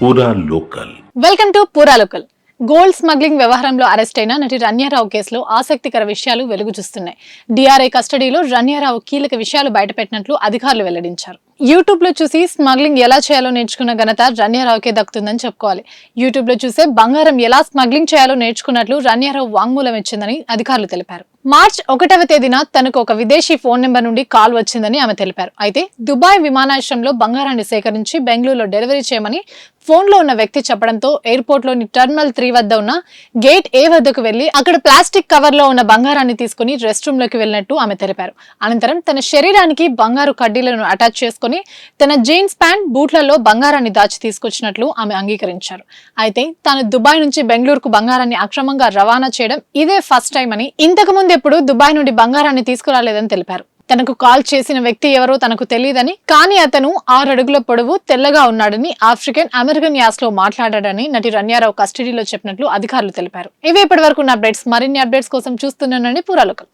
పూరా local. Welcome to పూరా local. Gold smuggling వ్యవహారంలో అరెస్ట్ అయిన నటి రన్యారావు కేసులో ఆసక్తికర విషయాలు వెలుగు చూస్తున్నాయి. డిఆర్ఐ కస్టడీలో రన్యారావు కీలక విషయాలు బయటపెట్టినట్లు అధికారులు వెల్లడించారు. యూట్యూబ్ లో చూసి స్మగ్లింగ్ ఎలా చేయాలో నేర్చుకున్న ఘనత రన్యారావుకే దక్కుతుందని చెప్పుకోవాలి. యూట్యూబ్ లో చూసే బంగారం ఎలా స్మగ్లింగ్ చేయాలో నేర్చుకున్నట్లు రన్యారావు వాంగ్మూలం ఇచ్చిందని అధికారులు తెలిపారు. మార్చ్ 1వ తేదీన తనకు ఒక విదేశీ ఫోన్ నెంబర్ నుండి కాల్ వచ్చిందని ఆమె తెలిపారు. అయితే దుబాయ్ విమానాశ్రయంలో బంగారాన్ని సేకరించి బెంగళూరులో డెలివరీ చేయమని ఫోన్ లో ఉన్న వ్యక్తి చెప్పడంతో ఎయిర్పోర్ట్ లోని టెర్మినల్ 3 వద్ద ఉన్న గేట్ ఏ వద్దకు వెళ్లి అక్కడ ప్లాస్టిక్ కవర్ లో ఉన్న బంగారాన్ని తీసుకుని రెస్ట్ రూమ్ లోకి వెళ్ళినట్టు ఆమె తెలిపారు. అనంతరం తన శరీరానికి బంగారు కడ్డీలను అటాచ్ చేసుకుని తన జీన్స్ ప్యాంట్ బూట్లలో బంగారాన్ని దాచి తీసుకొచ్చినట్లు ఆమె అంగీకరించారు. అయితే తాను దుబాయ్ నుంచి బెంగళూరుకు బంగారాన్ని అక్రమంగా రవాణా చేయడం ఇదే ఫస్ట్ టైం అని, ఇంతకు ముందు ఎప్పుడు దుబాయ్ నుండి బంగారాన్ని తీసుకురాలేదని తెలిపారు. తనకు కాల్ చేసిన వ్యక్తి ఎవరో తనకు తెలియదని, కానీ అతను 6 అడుగుల పొడవు, తెల్లగా ఉన్నాడని, ఆఫ్రికన్ అమెరికన్ యాసలో మాట్లాడాడని నటి రన్యారావు కస్టడీలో చెప్పినట్లు అధికారులు తెలిపారు. ఇవి ఇప్పటి వరకు ఉన్న అప్డేట్స్. మరిన్ని అప్డేట్స్ కోసం చూస్తున్నానండి పూరా లోకల్.